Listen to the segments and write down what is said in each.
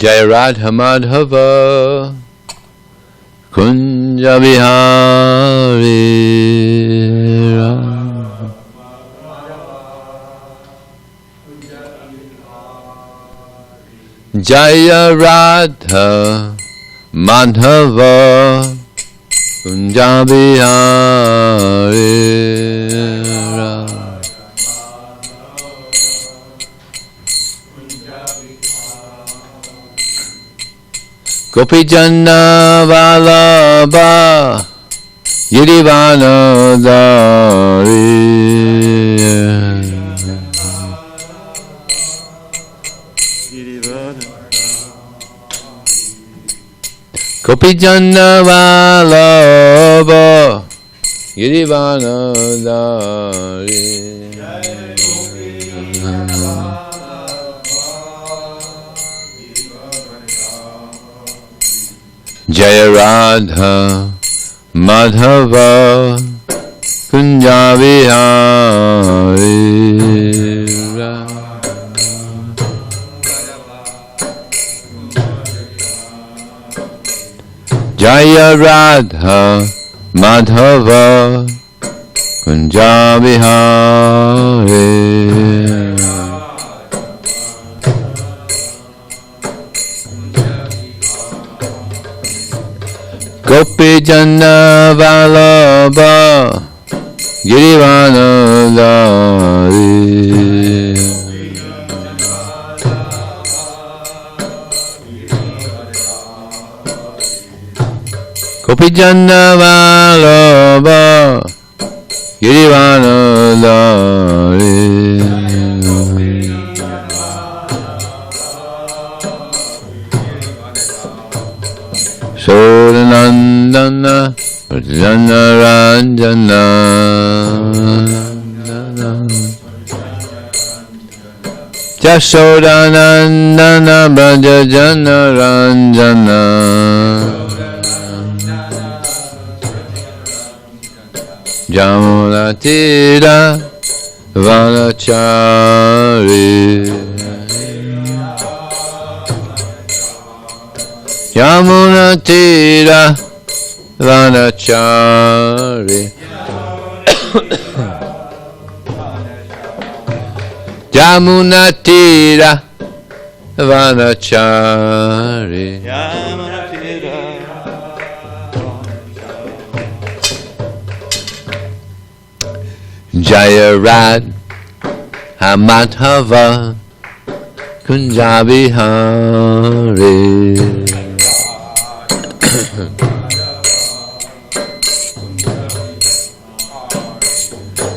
Jaya Radha Madhava Kunja Vihari Jaya Radha Madhava Kunja Vihari Gopi Janna Vallabha Girivana Dari Gopi Janna Vallabha Girivana Dari Jaya Radha Madhava Kunja Vihari Jaya Radha Madhava Kunja Vihari Gopi Janna Vallabha Girivana Dari Gopi Janna Vallabha Girivana Dari Sodanandana Jana Ranjana Jasodanandana Braja Jana Ranjana Jamuna Tira Vanachari Yamuna Tira Vanachari Yamuna Tira Vanachari Jaya Radha Madhava Kunja Vihari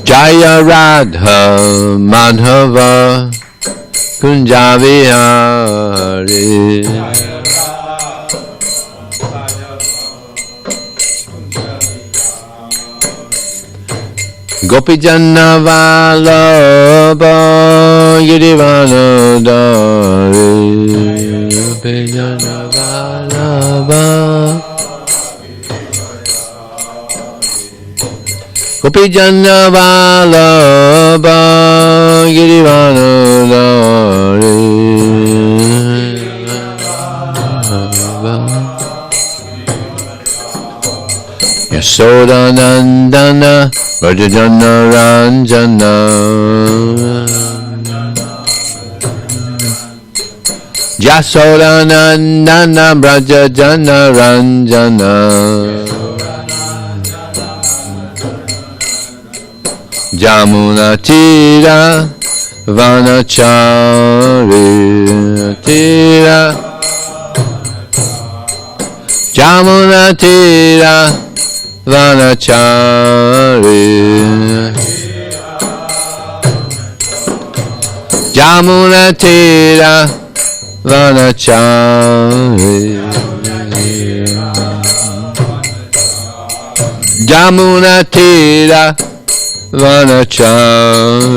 Jaya Radha Madhava Kunja Vihari Gopi Janna Vallabha Girivana Dari Gopi Janna Vallabha Gopi Janna Vallabha Girivana Dari Yasodanandana Vrajajana Ranjana Yasodanandana Vrajajana Ranjana Jamuna Tira Vanachari Tira Jamuna Tira Vanachari Jamuna Tira Vanachari Jamuna Tira Vanachari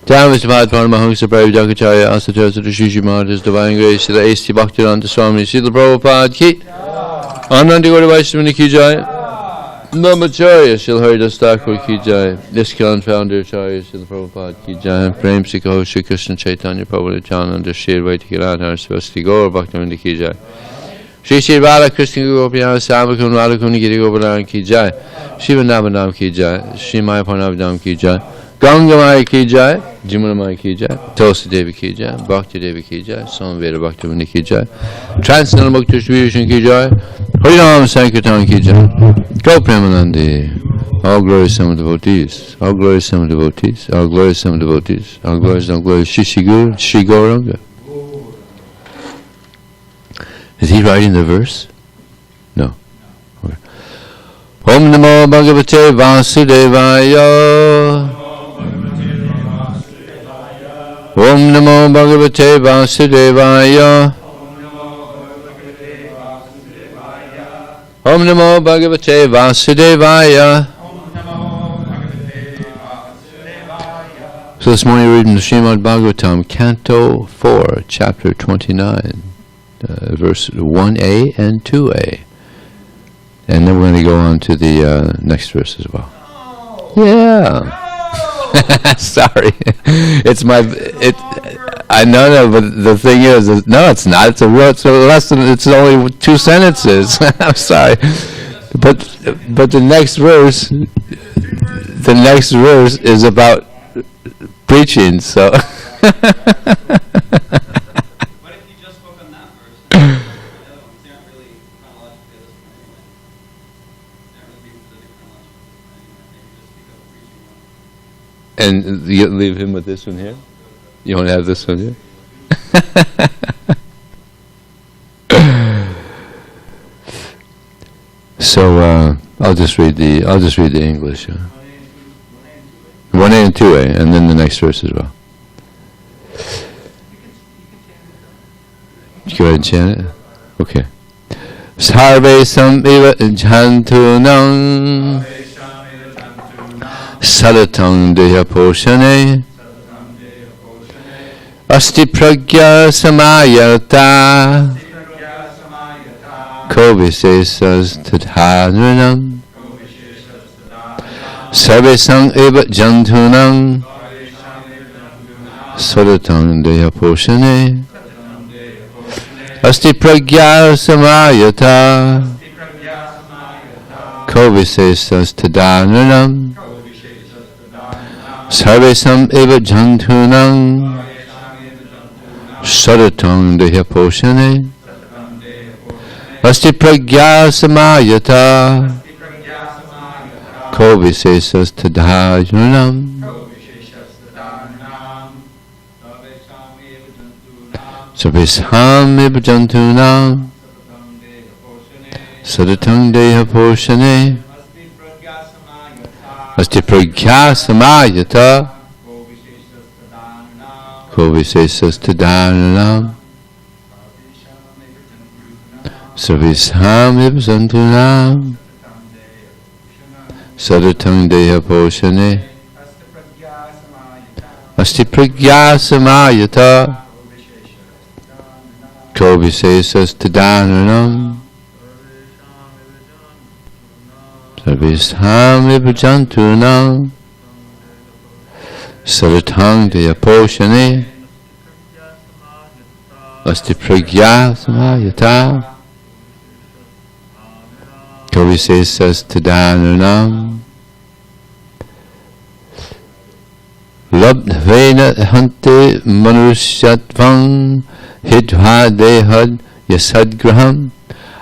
Down Mr. Madhvan Mahangsa Brahmadakacharya Asatya Shishi Maharaj's Divine Grace Srila A.C. Bhakti Swami Srila Prabhupada Ki Anandi Gaura Vaishnavani Ki Jai Namacharya Shri Haridas Thakur ki jai. ISKCON founder Acharya Shri Prabhupada ki jai. Prem Sikho Shri Krishna Chaitanya Prabhu Nityananda Shri Advaita Gadadhar SanDiego Bhakti ki jai. Shri Shri Radha Krishna Gopiyana Samakun Radhakun Giri Gopalan ki jai. Shiva Namanam ki jai. Shri Maya Parnavadam ki jai. Gangamaya ki jai. Jimunamaya ki jai. Tulsi Devi ki jai. Bhakti Devi ki jai. Samveda Bhakti ki jai. Transcendental Mukta Shri Vishnu ki jai. Harinam Sankirtan ki jai. Go Premanandi. All glories some devotees. All glories some devotees. All glories some devotees. All glories some glories. Shri Guru. Shri Gauranga. Is he writing the verse? No. Okay. Om Namo Bhagavate Vasudevaya. Om Namo Bhagavate Vasudevaya. Om Namo Bhagavate Vasudevaya. So this morning we're reading the Srimad Bhagavatam, Canto 4, Chapter 29, verse 1a and 2a. And then we're going to go on to the next verse as well. Yeah. Sorry. I know, but the thing is, no, it's not. It's a lesson. It's only 2 sentences. I'm sorry, but the next verse is about preaching. So. What if you just spoke on that verse? The other ones, they aren't really chronologically listed anyway. They aren't really chronologically listed anyway. They just speak of the preaching one. And you leave him with this one here? You want to have this one here? So I'll just read the English. 1a and 2a, and then the next verse as well. Go ahead and chant it. Okay. Sarve samiva jantunam sadatang deha poshane asti pragya samayata kovisesas tadhanranam sarve samiva jantunam sadatang deha poshane Asti pragya samayata kovisesas tadhananam sarvesam eva jantunam sadatam deha poshane Asti pragya samayata kovisesas tadhananam Sarvesham eva jantunam sadatam deha poshane asti pragya samayata kovisesas tadhananam Sarvesham eva jantunam sadatam deha poshane asti pragya samayata Kovisesas tadhananam Sarvesham vipajantunam Sadatang deha poshane Asti pragya samayata Kovisesas tadhananam Labdvena hante manusyatvam Hidva dehad yasadgraham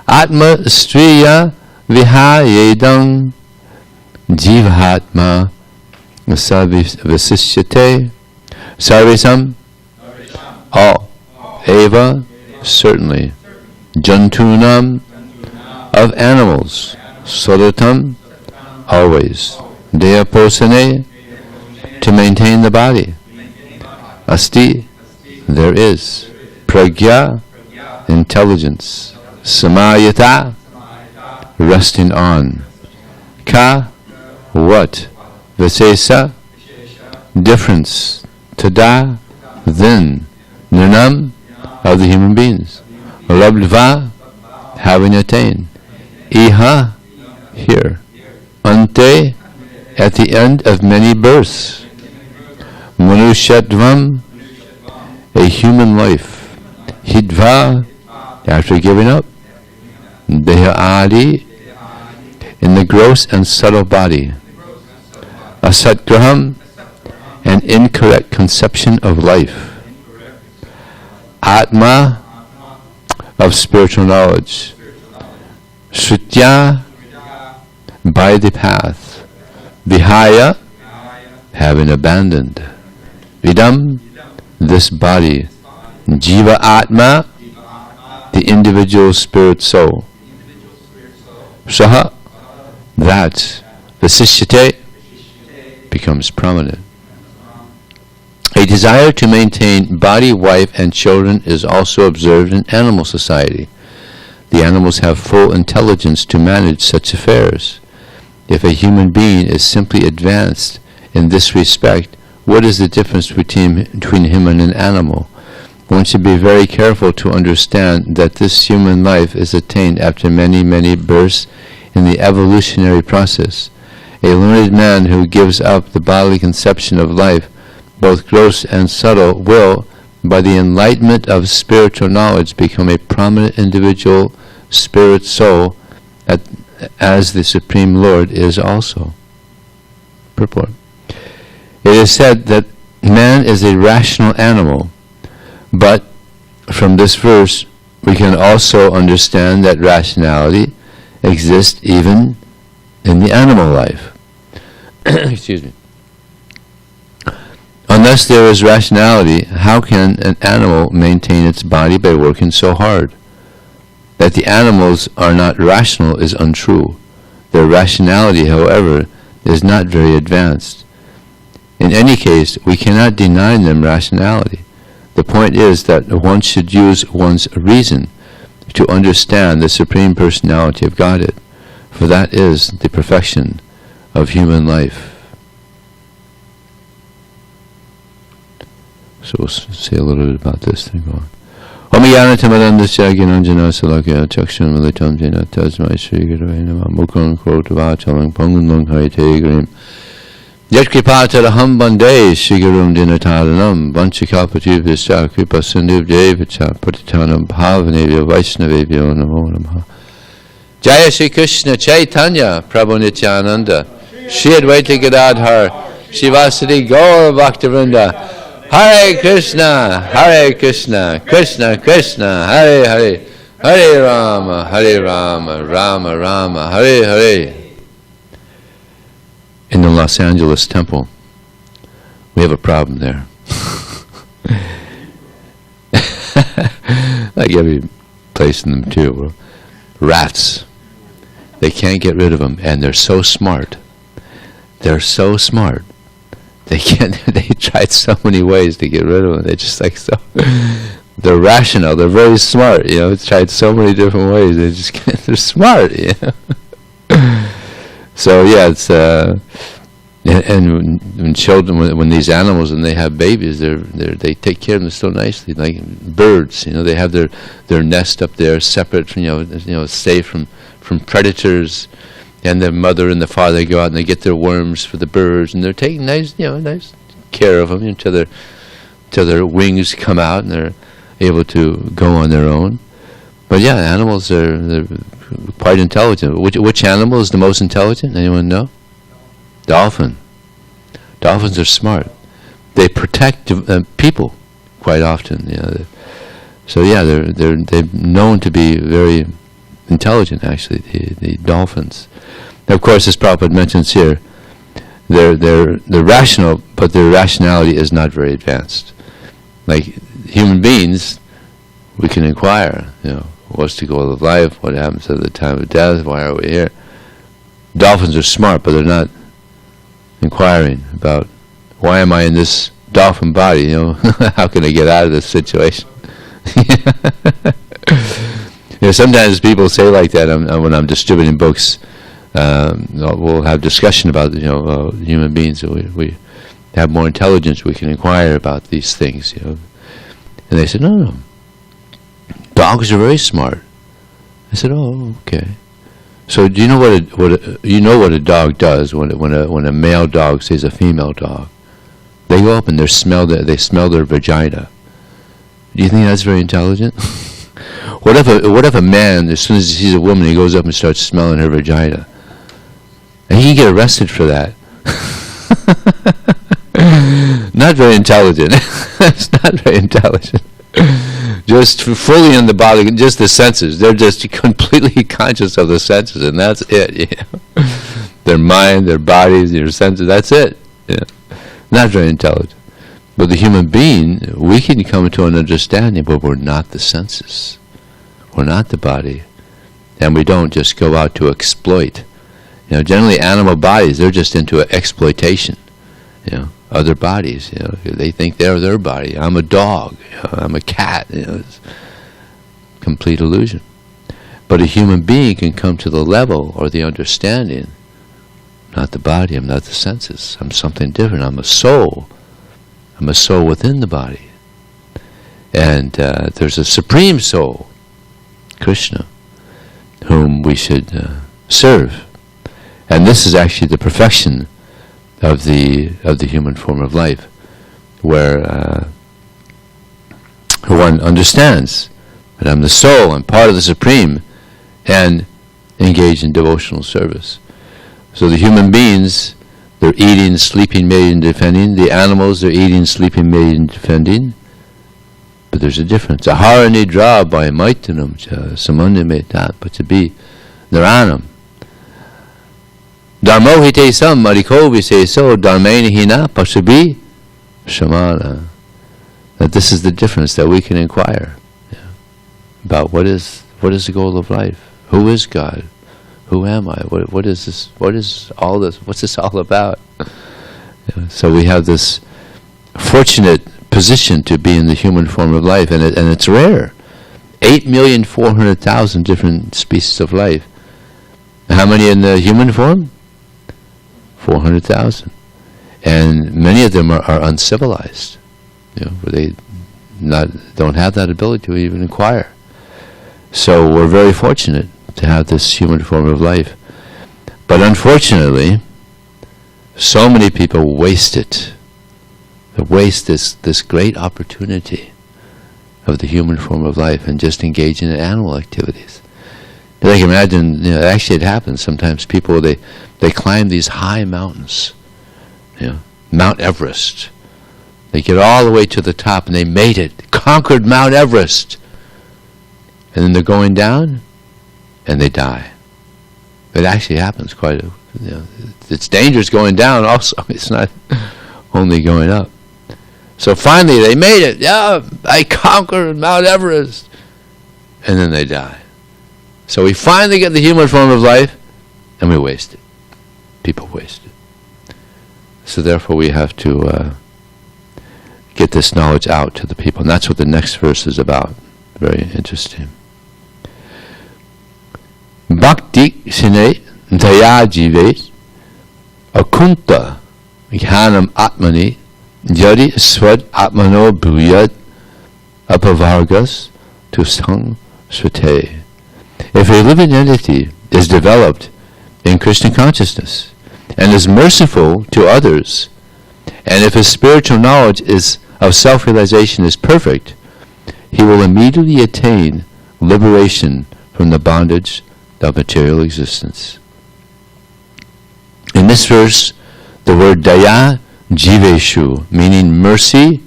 Atma striya vihayedam Jivahatma savisishyate Sarvesam all Eva certainly Jantunam of animals Sadatam always Deha posane to maintain the body Asti there is Pragya, intelligence. Samayata, resting on. Ka, what? Visesa, difference. Tada, then. Nirnam, of the human beings. Labdva, having attained. Iha, here. ante, at the end of many births. Manushyatvam, a human life. Hidva, after giving up. Deha adi, in the gross and subtle body. Asatgraham, an incorrect conception of life. Atma, of spiritual knowledge. Shrutya, by the path. Vihaya, having abandoned. Vidam, this body. Jiva Atma, the individual spirit soul. Saha, that. Visishyate, becomes prominent. A desire to maintain body, wife, and children is also observed in animal society. The animals have full intelligence to manage such affairs. If a human being is simply advanced in this respect, what is the difference between him and an animal? One should be very careful to understand that this human life is attained after many, many births in the evolutionary process. A learned man who gives up the bodily conception of life, both gross and subtle, will, by the enlightenment of spiritual knowledge, become a prominent individual spirit soul, as the Supreme Lord is also. Purport. It is said that man is a rational animal, but from this verse we can also understand that rationality exists even in the animal life. Excuse me. Unless there is rationality, how can an animal maintain its body by working so hard? That the animals are not rational is untrue. Their rationality, however, is not very advanced. In any case, we cannot deny them rationality. The point is that one should use one's reason to understand the Supreme Personality of Godhead, for that is the perfection of human life. So we'll say a little bit about this thing going. Om Yanatamadandasya Ginanjana Salakya Chakshun Militam Jena Tasmai Sri Gurave Namah Mukun Krotavachalang Pangunlung Haite Grim Yatkipata Raham Bande Sigurum Dinataranam Vanchikapatubhischa Kripa Sindhuv Devacha Patitanam Bhavanevya Vaishnavevyo Namo Namaha. Jaya Shri Krishna Chaitanya Prabhu Nityananda Shri Advaita Gadadhar Shivasadi Gaur Bhaktivinoda Hare Krishna, Krishna Krishna, Hare Hare, Hare Rama, Rama Rama, Hare Hare. In the Los Angeles temple, we have a problem there. Like every place in the material world. Rats. They can't get rid of them, and they're so smart. They're so smart. They can't. They tried so many ways to get rid of them. They're just like so. They're rational. They're very smart. You know, it's tried so many different ways. They just can't. They're smart. You know. So yeah, it's and when children, when these animals and they have babies, they take care of them so nicely, like birds. You know, they have their nest up there, separate from safe from predators. And their mother and the father go out and they get their worms for the birds, and they're taking nice care of them until their wings come out and they're able to go on their own. But yeah, animals they're quite intelligent. Which animal is the most intelligent? Anyone know? Dolphin. Dolphins are smart. They protect people quite often. You know. So yeah, they're known to be very intelligent. Actually, the dolphins. Now, of course, as Prabhupada mentions here, they're rational, but their rationality is not very advanced. Like human beings, we can inquire, what's the goal of life? What happens at the time of death? Why are we here? Dolphins are smart, but they're not inquiring about why am I in this dolphin body? How can I get out of this situation? Sometimes people say like that when I'm distributing books. We'll have discussion about human beings. We have more intelligence. We can inquire about these things. And they said, no. Dogs are very smart. I said, oh, okay. So do you know what a dog does when a male dog sees a female dog? They go up and they smell their vagina. Do you think that's very intelligent? What if a man, as soon as he sees a woman, he goes up and starts smelling her vagina? And he can get arrested for that. Not very intelligent. It's not very intelligent. Just fully in the body, just the senses. They're just completely conscious of the senses, and that's it. Yeah. Their mind, their bodies, their senses, that's it. Yeah. Not very intelligent. But the human being, we can come to an understanding, but we're not the senses. We're not the body. And we don't just go out to exploit. Generally animal bodies, they're just into exploitation. Other bodies, they think they're their body. I'm a dog, I'm a cat, it's complete illusion. But a human being can come to the level or the understanding, not the body, I'm not the senses, I'm something different, I'm a soul. I'm a soul within the body. And there's a supreme soul, Krishna, whom we should serve. And this is actually the perfection of the human form of life, where one understands that I'm the soul, I'm part of the Supreme, and engage in devotional service. So the human beings, they're eating, sleeping, mating, defending. The animals, they're eating, sleeping, mating, defending. But there's a difference. Ahara nidra by maitanam samanya metat, but to be niranam. Dharmo hite sam mariko vise so dharmena hina pashabi shamana. That this is the difference, that we can inquire about what is the goal of life? Who is God? Who am I? What is this? What is all this? What's this all about? So we have this fortunate position to be in the human form of life, and it's rare. 8,400,000 different species of life. And how many in the human form? 400,000. And many of them are uncivilized, where they don't have that ability to even inquire. So we're very fortunate to have this human form of life. But unfortunately, so many people waste it. They waste this great opportunity of the human form of life and just engage in animal activities. You can imagine, actually it happens sometimes. People, they climb these high mountains, Mount Everest. They get all the way to the top and they made it, conquered Mount Everest. And then they're going down and they die. It actually happens quite it's dangerous going down also. It's not only going up. So finally they made it. Yeah, I conquered Mount Everest. And then they die. So we finally get the human form of life, and we waste it. People waste it. So therefore we have to get this knowledge out to the people. And that's what the next verse is about. Very interesting. Bhakti sine daya jive akunta jnanam atmani yadi swad atmano bhuyad apavargas tusang svate. If a living entity is developed in Krishna consciousness and is merciful to others, and if his spiritual knowledge of self-realization is perfect, he will immediately attain liberation from the bondage of material existence. In this verse, the word daya jiveshu, meaning mercy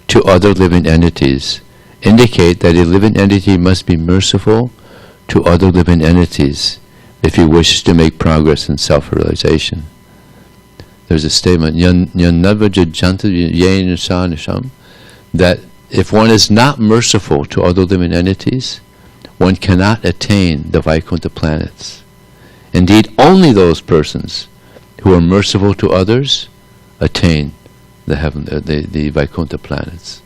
to other living entities, indicate that a living entity must be merciful to other living entities if he wishes to make progress in self-realization. There's a statement, that if one is not merciful to other living entities, one cannot attain the Vaikuntha planets. Indeed, only those persons who are merciful to others attain the Vaikuntha planets.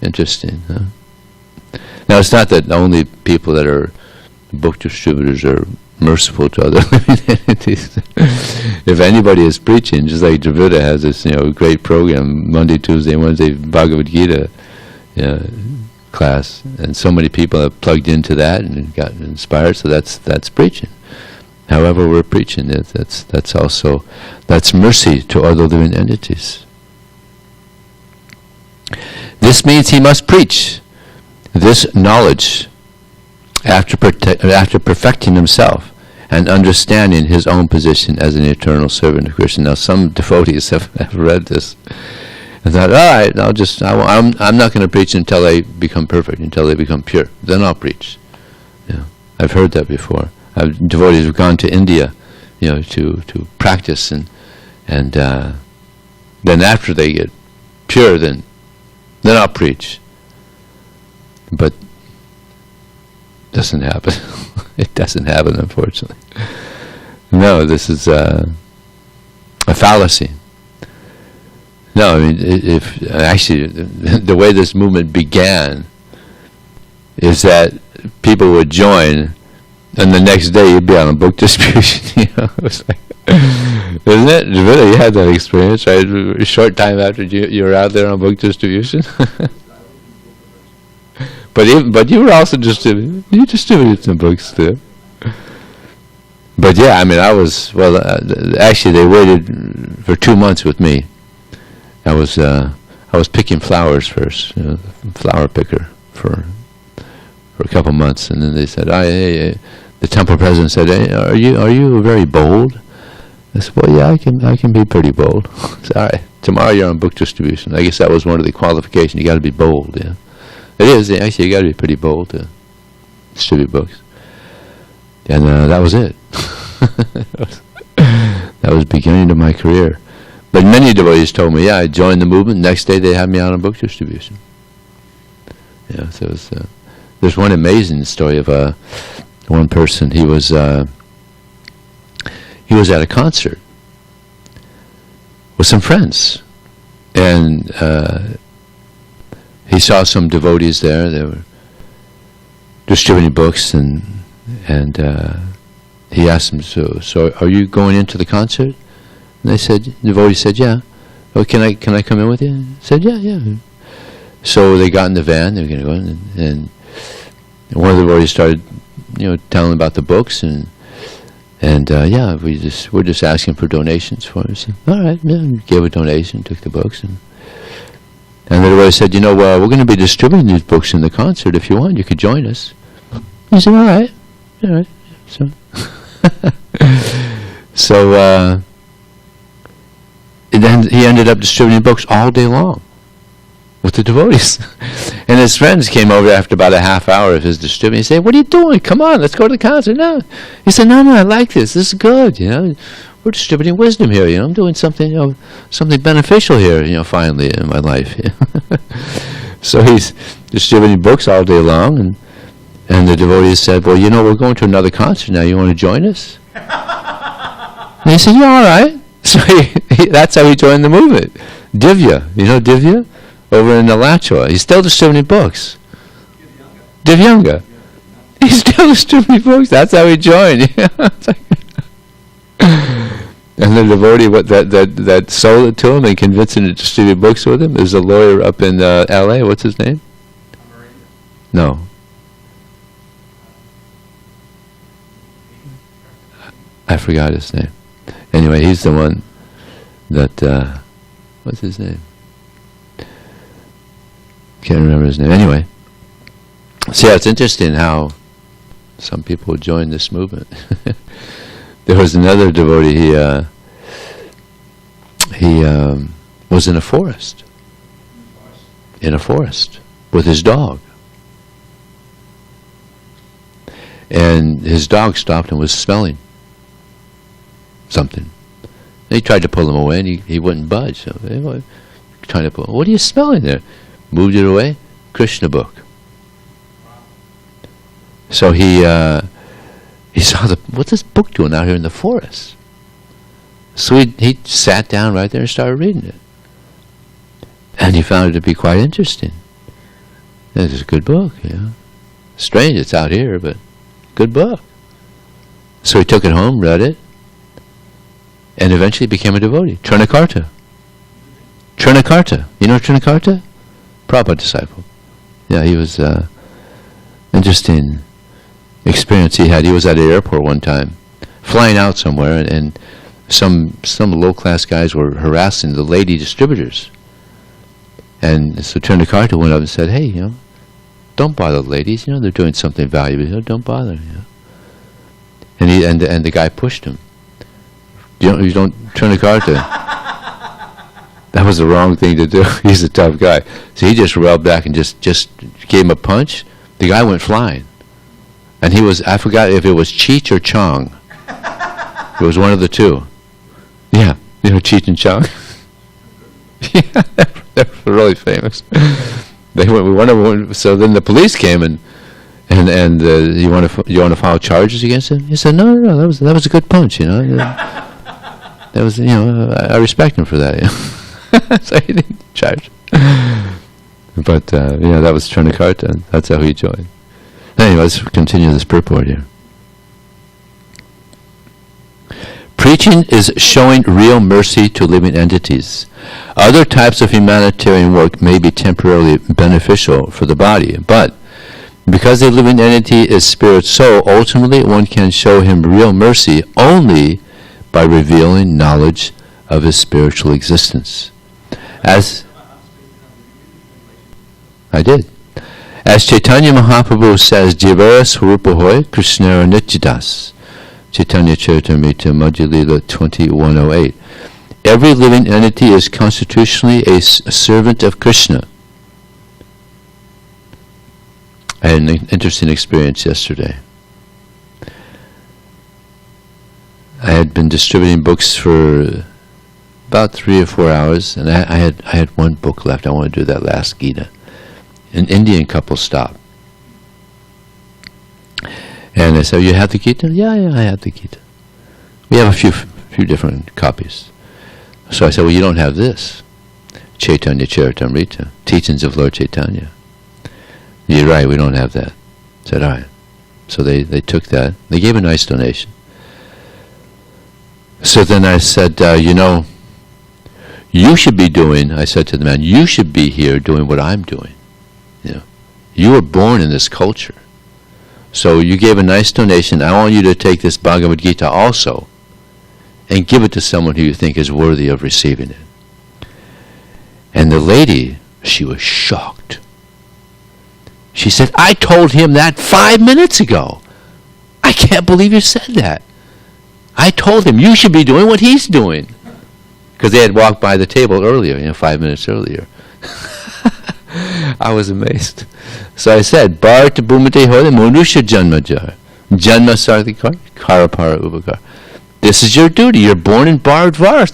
Interesting, huh? Now, it's not that only people that are book distributors are merciful to other living entities. If anybody is preaching, just like Dravida has this, great program, Monday, Tuesday, Wednesday, Bhagavad Gita class, and so many people have plugged into that and got inspired. So that's preaching. However we're preaching it, that's mercy to other living entities. This means he must preach this knowledge after perfecting himself and understanding his own position as an eternal servant of Krishna. Now, some devotees have read this and thought, all right, I'm not going to preach until they become perfect, until they become pure. Then I'll preach. I've heard that before. Devotees have gone to India, to practice, and then after they get pure, then I'll preach. But it doesn't happen. It doesn't happen, unfortunately. No, this is a fallacy. No, I mean, if actually the way this movement began is that people would join, and the next day you'd be on a book distribution. It was like, isn't it? Really, you had that experience, right? A short time after you were out there on book distribution. But you were also distributing. You distributed some books too. But yeah, I mean, actually, they waited for 2 months with me. I was picking flowers first, flower picker for a couple months, and then they said, the temple president said, hey, are you very bold? I said, well, yeah, I can be pretty bold. I said, all right, tomorrow you're on book distribution. I guess that was one of the qualifications. You got to be bold. Yeah, it is actually. You got to be pretty bold to distribute books. And that was it. That was the beginning of my career. But many devotees told me, yeah, I joined the movement. Next day they had me out on book distribution. Yeah, so it was, there's one amazing story of one person. He was at a concert with some friends, and he saw some devotees there. They were distributing books, and he asked them, so are you going into the concert? And the devotee said, yeah. Oh, can I come in with you? He said, yeah. So they got in the van. They were going to go in, and one of the devotees started, telling about the books, and yeah, we're just asking for donations for it. So, all right, yeah, gave a donation, took the books, and the devotee said, well, we're going to be distributing these books in the concert. If you want, you could join us. He said, all right. So then he ended up distributing books all day long with the devotees. And his friends came over after about a half hour of his distributing. He said, what are you doing? Come on, let's go to the concert. No. He said, no, I like this. This is good. We're distributing wisdom here. I'm doing something, something beneficial here, finally in my life. So he's distributing books all day long, and the devotees said, well, we're going to another concert now. You want to join us? And he said, yeah, all right. So that's how he joined the movement. Divya, Divya? Over in Alachua. He's still distributing books. Divyanga. He's still distributing books. That's how he joined. And the devotee that sold it to him and convinced him to distribute books with him is a lawyer up in L.A. What's his name? No. I forgot his name. Anyway, he's the one that, what's his name? Can't remember his name. Anyway, so yeah, it's interesting how some people join this movement. There was another devotee. He was in a forest. In a forest with his dog, and his dog stopped and was smelling something. And he tried to pull him away, and he wouldn't budge. So trying to pull. What are you smelling there? Moved it away. Krishna book. So he saw what's this book doing out here in the forest? So he sat down right there and started reading it, and he found it to be quite interesting. It's a good book, Strange it's out here, but good book. So he took it home, read it, and eventually became a devotee. Trinakarta. You know Trinakarta? Prabhupada disciple. Yeah, he was interesting experience he had. He was at the airport one time, flying out somewhere, and some low-class guys were harassing the lady distributors. And so Trinakarta went up and said, hey, don't bother the ladies, they're doing something valuable, don't bother, And the guy pushed him. You don't Trinakarta. That was the wrong thing to do. He's a tough guy. So he just rubbed back and just gave him a punch. The guy went flying. And he was, I forgot if it was Cheech or Chong. It was one of the two. Yeah, Cheech and Chong. Yeah, they're really famous. They went. So then the police came and you want to file charges against him? He said, no, that was a good punch, That was, I respect him for that. So he didn't charge. But that was Trinakarta. That's how he joined. Anyway, let's continue this purport here. Preaching is showing real mercy to living entities. Other types of humanitarian work may be temporarily beneficial for the body, but because a living entity is spirit soul, ultimately one can show him real mercy only by revealing knowledge of his spiritual existence. As Chaitanya Mahaprabhu says, Jivara Swarupahoy Krishnara Nityadas, Chaitanya Charitamrita Madhya Lila 2108. Every living entity is constitutionally a servant of Krishna. I had an interesting experience yesterday. I had been distributing books for about 3 or 4 hours, and I had one book left. I want to do that last Gita. An Indian couple stopped. And I said, you have the Gita? Yeah, I have the Gita. We have a few different copies. So I said, well, you don't have this. Chaitanya Charitamrita, Teachings of Lord Chaitanya. You're right, we don't have that. I said, all right. So they took that. They gave a nice donation. So then I said, you should be doing, I said to the man, you should be here doing what I'm doing. You were born in this culture. So you gave a nice donation. I want you to take this Bhagavad Gita also and give it to someone who you think is worthy of receiving it. And the lady, she was shocked. She said, I told him that 5 minutes ago. I can't believe you said that. I told him you should be doing what he's doing. Because they had walked by the table earlier, 5 minutes earlier. I was amazed. So I said, Bharta Bhumate Hole Manusha Janma Jar. Janma Sarthikar, Karapara Upakar. This is your duty. You're born in Bharatvaras,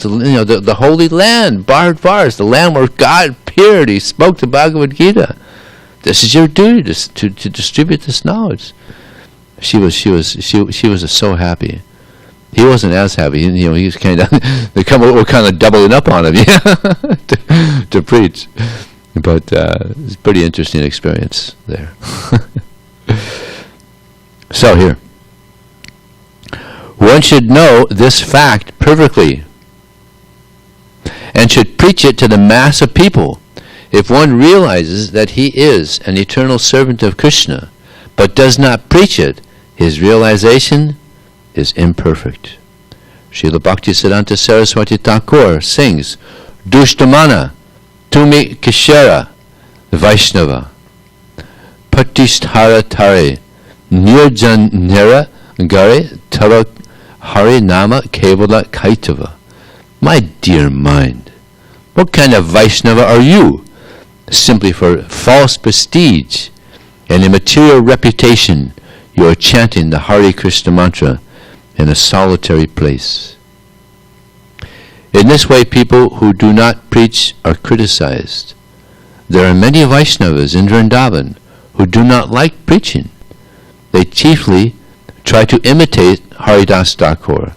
the holy land, Bharatvaras, the land where God appeared. He spoke the Bhagavad Gita. This is your duty to distribute this knowledge. She was so happy. He wasn't as happy. He was kind of we're kind of doubling up on him, to preach. But it's a pretty interesting experience there. So here, one should know this fact perfectly and should preach it to the mass of people. If one realizes that he is an eternal servant of Krishna, but does not preach it, his realization is imperfect. Srila Bhaktisiddhanta Saraswati Thakur sings, Dushtamana, Tumi Kishera, Vaishnava, Patisthara Tare, Nirjanera Gare, Tara Hari Nama Kevala Kaitava. My dear mind, what kind of Vaishnava are you? Simply for false prestige and a material reputation, you are chanting the Hare Krishna mantra in a solitary place. In this way, people who do not preach are criticized. There are many Vaishnavas in Vrindavan who do not like preaching. They chiefly try to imitate Haridas Thakur.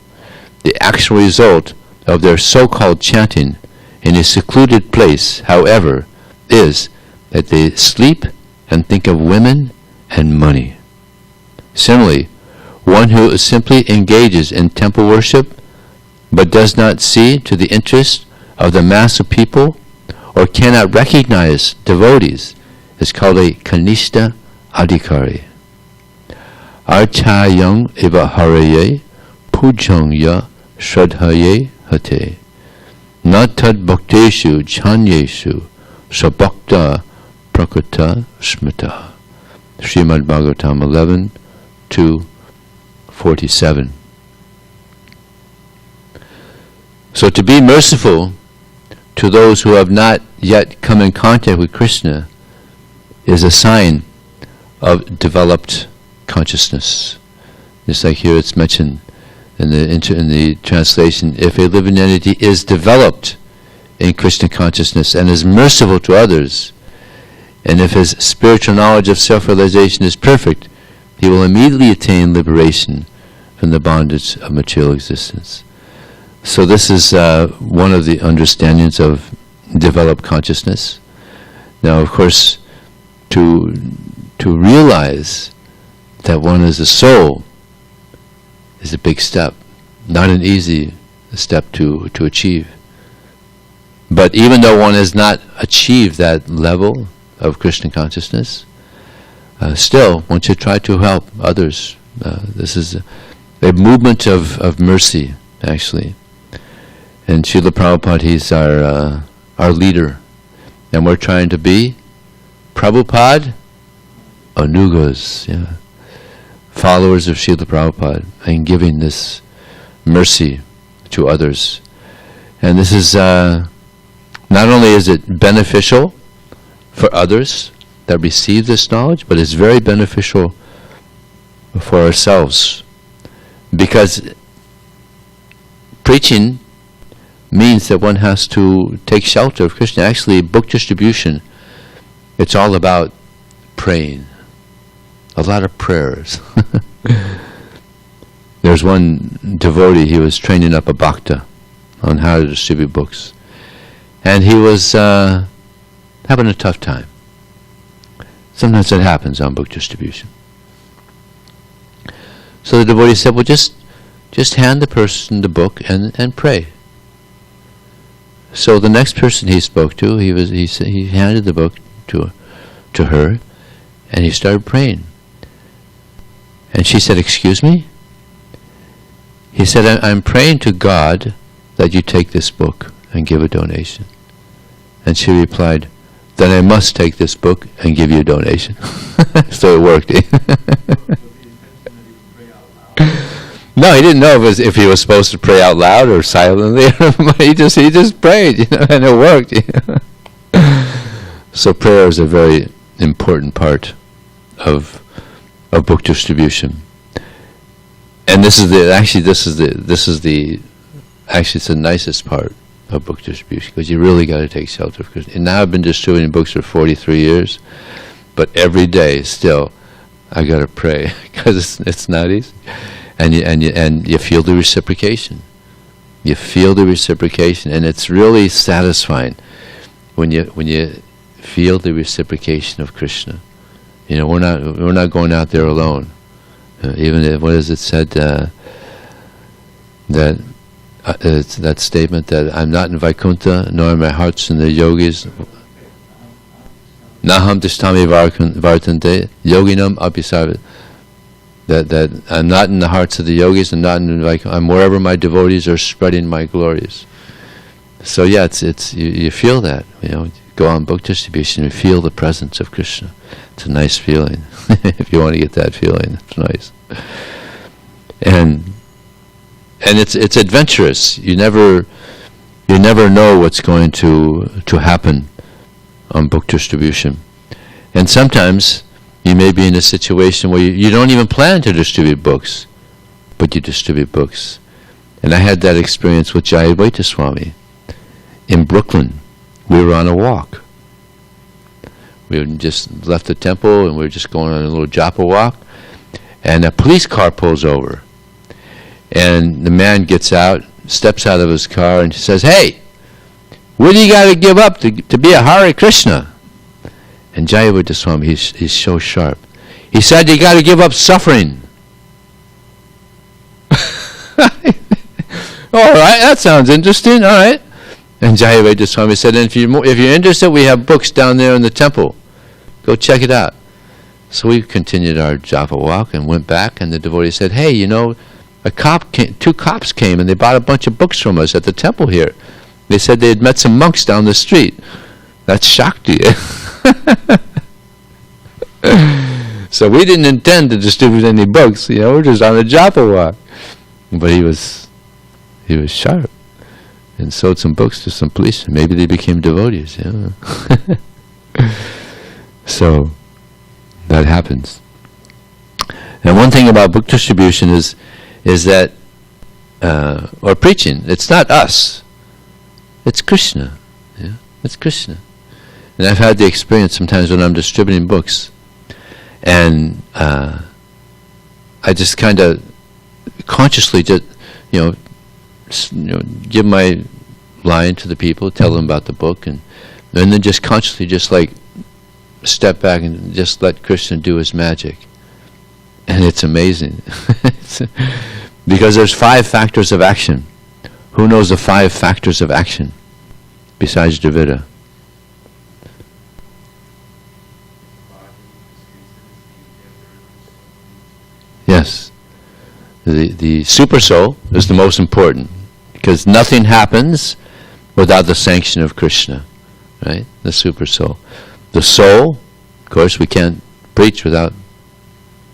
The actual result of their so-called chanting in a secluded place, however, is that they sleep and think of women and money. Similarly, one who simply engages in temple worship but does not see to the interest of the mass of people or cannot recognize devotees is called a Kanishta Adhikari. Archayam eva haraye pujangya shradhaye hate natad bhakteshu chanyeshu sabhakta prakrita smita. Srimad Bhagavatam 11:2-47. So to be merciful to those who have not yet come in contact with Krishna is a sign of developed consciousness. Just like here it's mentioned in the translation, if a living entity is developed in Krishna consciousness and is merciful to others, and if his spiritual knowledge of self-realization is perfect, he will immediately attain liberation from the bondage of material existence. So this is one of the understandings of developed consciousness. Now, of course, to realize that one is a soul is a big step, not an easy step to achieve. But even though one has not achieved that level of Krishna consciousness, still one should try to help others. This is a movement of mercy, actually. And Srila Prabhupada, he's our leader. And we're trying to be Prabhupada Anugas, followers of Srila Prabhupada, and giving this mercy to others. And this is, not only is it beneficial for others that receive this knowledge, but it's very beneficial for ourselves. Because preaching means that one has to take shelter of Krishna. Actually, book distribution, it's all about praying. A lot of prayers. There's one devotee, he was training up a bhakta on how to distribute books. And he was having a tough time. Sometimes that happens on book distribution. So the devotee said, well, just hand the person the book and pray. So the next person he spoke to, he handed the book to her, and he started praying. And she said, excuse me? He said, I'm praying to God that you take this book and give a donation. And she replied, then I must take this book and give you a donation. So it worked. No, he didn't know if he was supposed to pray out loud or silently. he just prayed, and it worked. So prayer is a very important part of book distribution. And this is the nicest part of book distribution, because you really got to take shelter of Krishna. And now I've been distributing books for 43 years, but every day still I got to pray, because it's not easy. And you feel the reciprocation. You feel the reciprocation, and it's really satisfying when you feel the reciprocation of Krishna. We're not going out there alone. Even if, what is it said? That statement that I'm not in Vaikuntha, nor in my heart's in the yogis. Naham tishtami vartante yoginam apisarvat. That I'm not in the hearts of the yogis, and not in Vaikuntha. I'm wherever my devotees are spreading my glories. So yeah, it's you feel that. Go on book distribution and feel the presence of Krishna. It's a nice feeling. If you want to get that feeling, it's nice. And it's adventurous. You never know what's going to happen on book distribution. And sometimes you may be in a situation where you don't even plan to distribute books, but you distribute books. And I had that experience with Vijaya Dasa in Brooklyn. We were on a walk. We had just left the temple, and we were just going on a little japa walk, and a police car pulls over. And the man gets out, steps out of his car, and he says, "Hey, what do you got to give up to be a Hare Krishna?" And Vijaya Dasa, he's so sharp. He said, "You got to give up suffering." All right, that sounds interesting. All right. And Vijaya Dasa said, and if you're interested, we have books down there in the temple. Go check it out. So we continued our japa walk and went back, and the devotee said, "Hey, two cops came and they bought a bunch of books from us at the temple here. They said they had met some monks down the street. That shocked you. So we didn't intend to distribute any books. We're just on a japa walk. But he was sharp and sold some books to some police. Maybe they became devotees. So that happens. And one thing about book distribution is that, or preaching, it's not us. It's Krishna. It's Krishna. And I've had the experience sometimes when I'm distributing books, and I just kind of consciously just, give my line to the people, tell them about the book, and then just consciously just like step back and just let Krishna do his magic. And it's amazing. Because there's 5 factors of action. Who knows the 5 factors of action besides Dravida? Yes. The super soul is the most important, because nothing happens without the sanction of Krishna, right? The super soul. The soul, of course, we can't preach without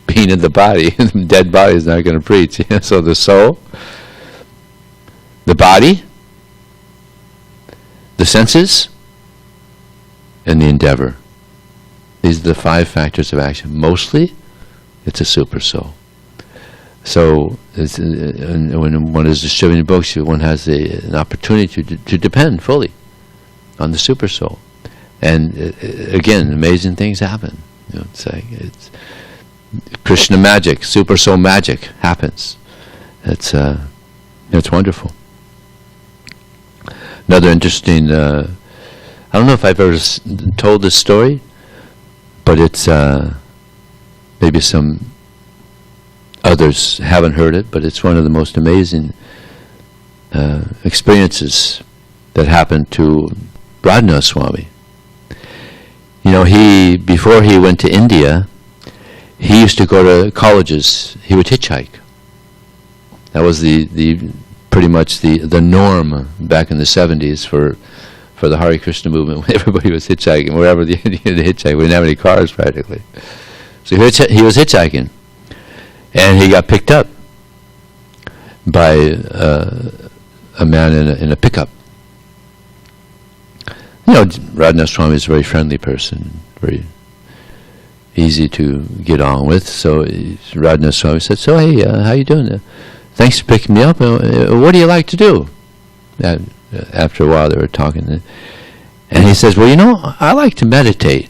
being in the body. The dead body is not going to preach. So the soul, the body, the senses, and the endeavor. These are the 5 factors of action. Mostly, it's a super soul. So when one is distributing books, one has an opportunity to depend fully on the super soul. And again, amazing things happen. It's Krishna magic, super soul magic happens. It's wonderful. Another interesting, I don't know if I've ever told this story, but it's maybe some others haven't heard it, but it's one of the most amazing experiences that happened to Radhanath Swami. Before he went to India, he used to go to colleges. He would hitchhike. That was the pretty much the norm back in the 70s for the Hare Krishna movement. Everybody was hitchhiking wherever the Indian hitchhike. We didn't have any cars practically, so he was hitchhiking, and he got picked up by a man in a pickup. Radhanath Swami is a very friendly person, very easy to get on with. So Radhanath Swami said, "So hey, how you doing? Thanks for picking me up. What do you like to do?" After a while, they were talking, and he says, "Well, I like to meditate."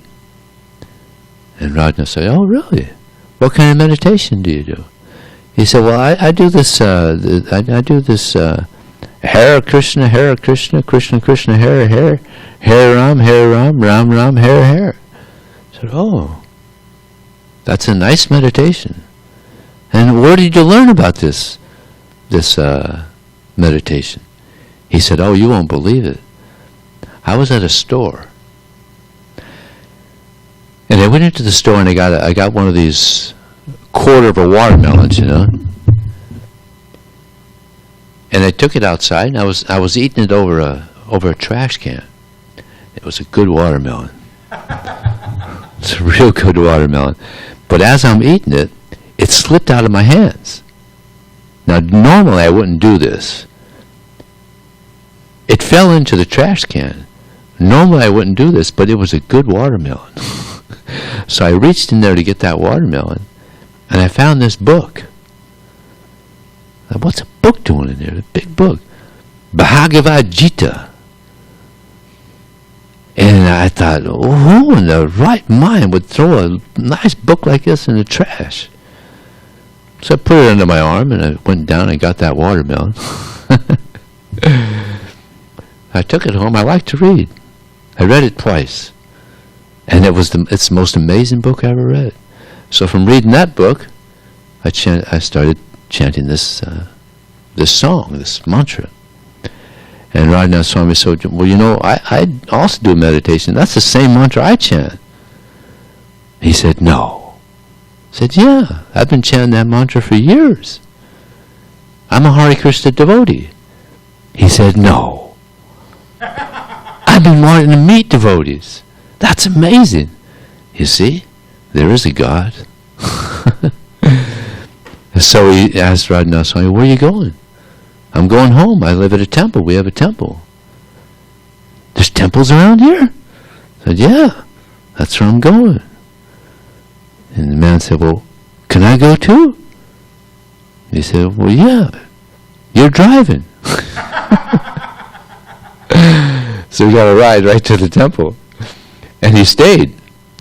And Radhanath said, "Oh, really? What kind of meditation do you do?" He said, "Well, I do this. I do this Hare Krishna, Krishna Krishna, Hare Ram, Ram Ram, Hare." I said, "Oh, that's a nice meditation. And where did you learn about this meditation?" He said, "Oh, you won't believe it. I was at a store, and I went into the store and I got one of these quarter of a watermelons, and I took it outside and I was eating it over a trash can. It was a good watermelon. It's a real good watermelon. But as I'm eating it, it slipped out of my hands. Now, normally I wouldn't do this. It fell into the trash can. Normally I wouldn't do this, but it was a good watermelon. So I reached in there to get that watermelon, and I found this book. Now, what's a book doing in there? A big book. Bhagavad Gita. And I thought, who in the right mind would throw a nice book like this in the trash? So I put it under my arm, and I went down and got that watermelon. I took it home. I like to read. I read it twice. And it's the most amazing book I ever read. So from reading that book, I started chanting this song, this mantra. And Radhanath Swami said, "Well, I also do meditation. That's the same mantra I chant." He said, "No." I said, "Yeah, I've been chanting that mantra for years." I'm a Hare Krishna devotee. He said, no. I've been wanting to meet devotees. That's amazing. You see, there is a God. So he asked Radhanath Swami, where are you going? I'm going home. I live at a temple. We have a temple. There's temples around here? I said, yeah, that's where I'm going. And the man said, well, can I go too? He said, well, yeah, you're driving. So he got a ride right to the temple. And he stayed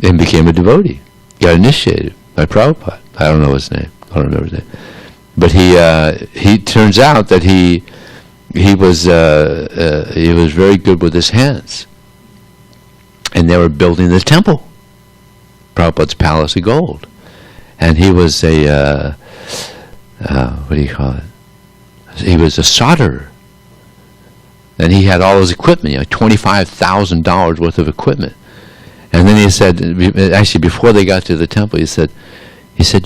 and became a devotee. Got initiated by Prabhupada. I don't know his name. I don't remember his name. But he turns out that he was very good with his hands. And they were building the temple, Prabhupada's Palace of Gold. And he was a, what do you call it? He was a solderer. And he had all his equipment, $25,000 worth of equipment. And then he said, actually before they got to the temple, he said, it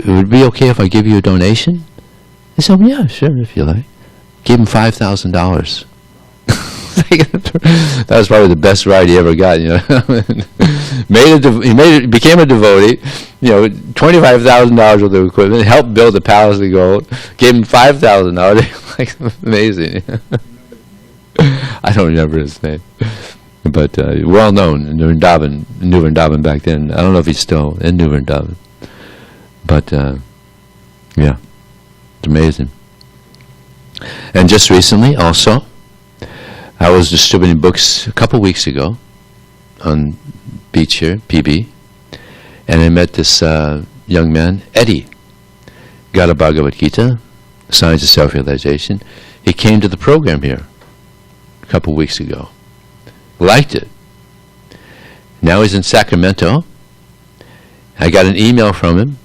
would be okay if I give you a donation? He said, well, yeah, sure, if you like. Gave him $5,000. That was probably the best ride he ever got. He became a devotee. $25,000 worth of equipment. Helped build the Palace of Gold. Gave him $5,000. Like, amazing. I don't remember his name, but well known in New Vrindavan back then. I don't know if he's still in New Vrindavan, but yeah, it's amazing. And just recently, also, I was distributing books a couple weeks ago on beach here, PB, and I met this young man, Eddie. Got a Bhagavad Gita, Signs of Self-Realization. He came to the program here a couple weeks ago. Liked it. Now he's in Sacramento. I got an email from him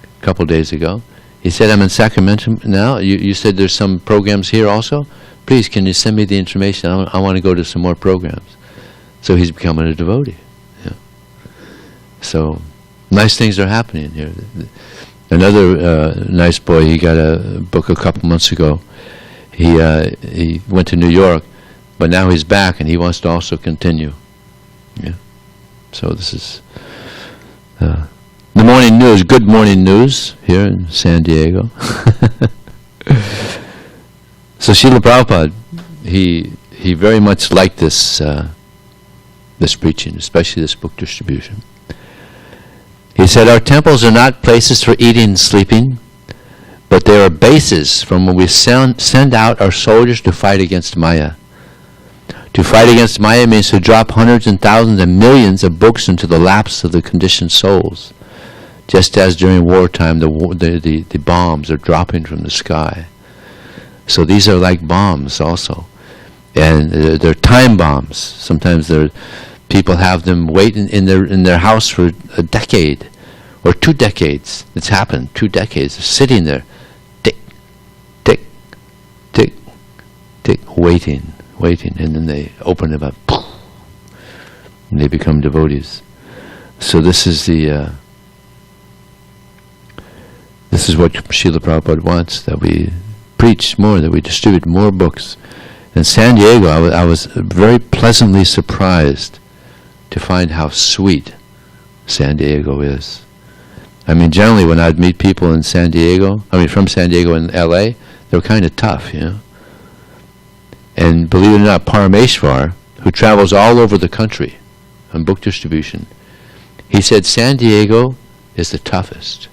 a couple days ago. He said, I'm in Sacramento now. You said there's some programs here also? Please, can you send me the information? I want to go to some more programs. So he's becoming a devotee. Yeah. So nice things are happening here. Another nice boy, he got a book a couple months ago. He went to New York, but now he's back and he wants to also continue. Yeah. So this is the morning news, good morning news here in SanDiego. So Srila Prabhupada, he very much liked this this preaching, especially this book distribution. He said, our temples are not places for eating and sleeping, but they are bases from where we send out our soldiers to fight against Maya. To fight against Maya means to drop hundreds and thousands and millions of books into the laps of the conditioned souls, just as during wartime the bombs are dropping from the sky. So these are like bombs also. And they're time bombs. Sometimes people have them wait in their house for a decade or 2 decades. It's happened, 2 decades. They're sitting there, tick, tick, tick, tick, waiting, and then they open them up, and they become devotees. So this is what Srila Prabhupada wants, that we preach more, that we distribute more books. In SanDiego, I was very pleasantly surprised to find how sweet SanDiego is. I mean, generally when I'd meet people in SanDiego, from SanDiego in LA, they were kind of tough, And believe it or not, Parameshwar, who travels all over the country on book distribution, he said SanDiego is the toughest.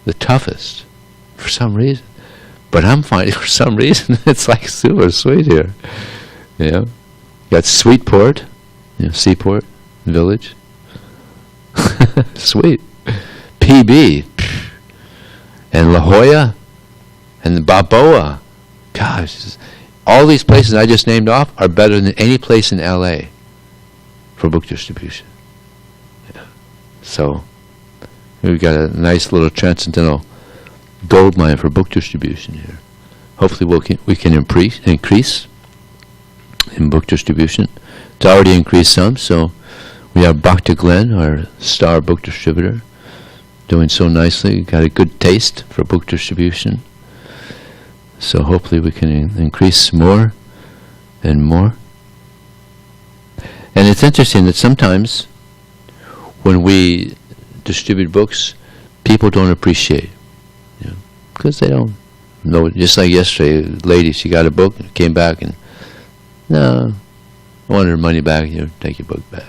The toughest, for some reason. But I'm finding for some reason it's like super sweet here. Got Sweetport, Seaport Village. Sweet. PB. And La Jolla. And the Balboa. Gosh, all these places I just named off are better than any place in LA for book distribution. So we've got a nice little transcendental gold mine for book distribution here. Hopefully we can increase in book distribution. It's already increased some, so we have Bhakti Glenn, our star book distributor, doing so nicely. Got a good taste for book distribution. So hopefully we can increase more and more. And it's interesting that sometimes when we distribute books, people don't appreciate, because they don't know. Just like yesterday, a lady, she got a book, came back and, no, I wanted her money back. Take your book back.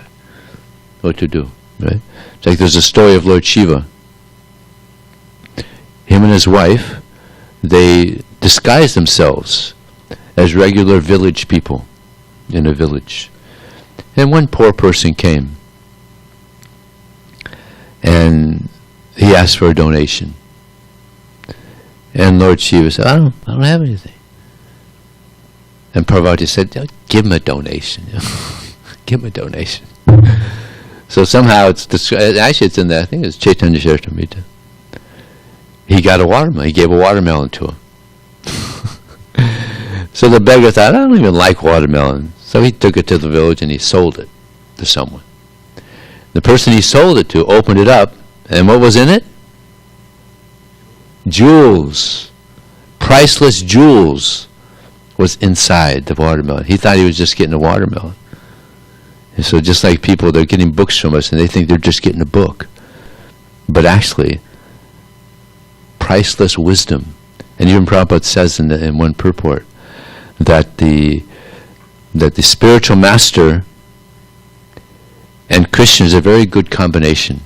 What to do, right? It's like there's a story of Lord Shiva. Him and his wife, they disguised themselves as regular village people in a village. And one poor person came, and he asked for a donation. And Lord Shiva said, I don't have anything. And Parvati said, give him a donation. Give him a donation. So somehow actually it's in there, I think it's Chaitanya Charitamrita. He got a watermelon. He gave a watermelon to him. So the beggar thought, I don't even like watermelon. So he took it to the village and he sold it to someone. The person he sold it to opened it up, and what was in it? Jewels. Priceless jewels was inside the watermelon. He thought he was just getting a watermelon. And so just like people, they're getting books from us and they think they're just getting a book. But actually, priceless wisdom. And even Prabhupada says in one purport that the spiritual master and Krishna is a very good combination.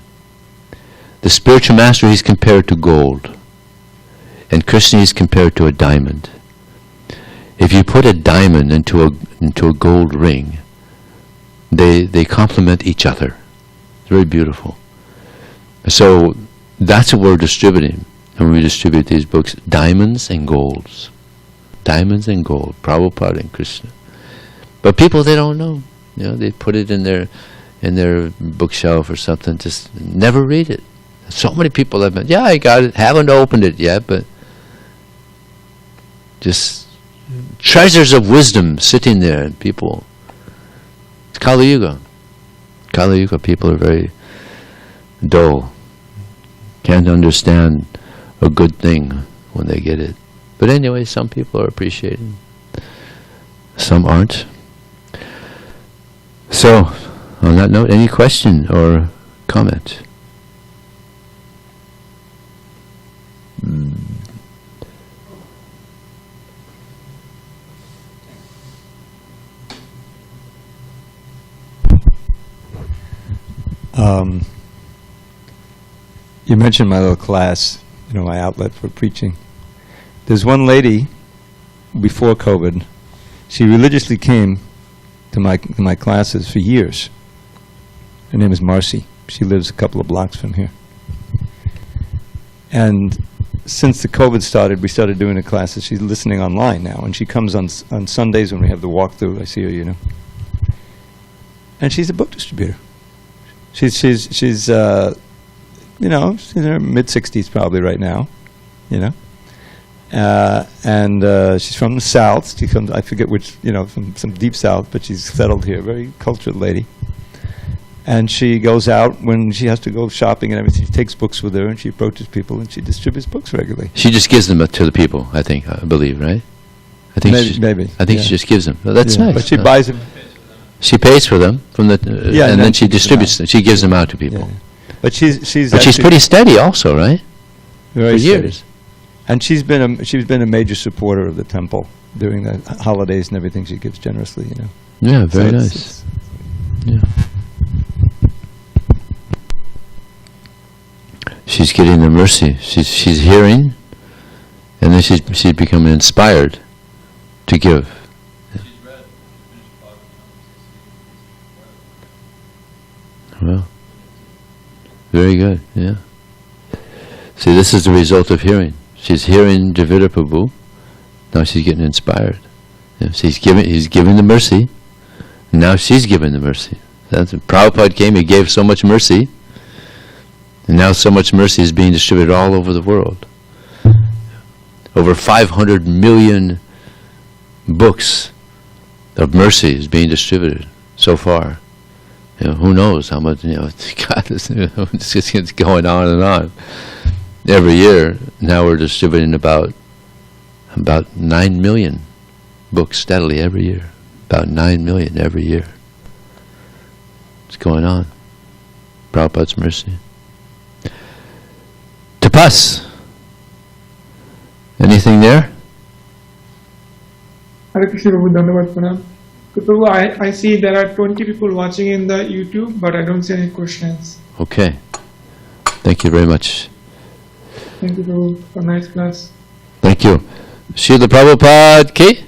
The spiritual master, he's compared to gold. And Krishna is compared to a diamond. If you put a diamond into a gold ring, they complement each other. It's very beautiful. So that's what we're distributing. And we distribute these books, diamonds and golds. Diamonds and gold, Prabhupada and Krishna. But people, they don't know. They put it in their bookshelf or something, just never read it. So many people have been, I got it, haven't opened it yet, but just treasures of wisdom sitting there, and people, it's Kali Yuga. Kali Yuga, people are very dull. Can't understand a good thing when they get it. But anyway, some people are appreciating. Some aren't. So, on that note, any question or comment? You mentioned my little class, my outlet for preaching. There's one lady, before COVID, she religiously came to my classes for years. Her name is Marcy. She lives a couple of blocks from here. And since the COVID started, we started doing the classes. She's listening online now, and she comes on Sundays when we have the walkthrough. I see her, And she's a book distributor. She's she's in her mid-60s probably right now, and she's from the South. She comes, I forget which, from some deep South, but she's settled here. Very cultured lady. And she goes out when she has to go shopping and everything. She takes books with her and she approaches people and she distributes books regularly. She just gives them to the people, I believe, right? I think maybe. I think she just gives them. Well, that's nice. But she buys them. She pays for them from the, and then she distributes them. She gives them out to people. Yeah. But she's pretty steady, also, right? Very for years. Steady. And she's been a major supporter of the temple during the holidays and everything. She gives generously, Yeah, very nice. Yeah. She's getting the mercy. She's hearing, and then she's becoming inspired to give. Well, very good, yeah. See, this is the result of hearing. She's hearing Dravida Prabhu, now she's getting inspired. Yeah, he's giving the mercy, and now she's giving the mercy. That's when Prabhupada came, he gave so much mercy, and now so much mercy is being distributed all over the world. Over 500 million books of mercy is being distributed so far. who knows how much, God, it's just going on and on. Every year, now we're distributing about 9 million books steadily every year. About 9 million every year. What's going on? Prabhupada's mercy. Tapas. Anything there? Hare Krishna Prabhu, Dhanavad Pranam. Prabhu, I see there are 20 people watching in the YouTube, but I don't see any questions. Okay. Thank you very much. Thank you, Prabhu, for nice class. Thank you. Srila Prabhupada ki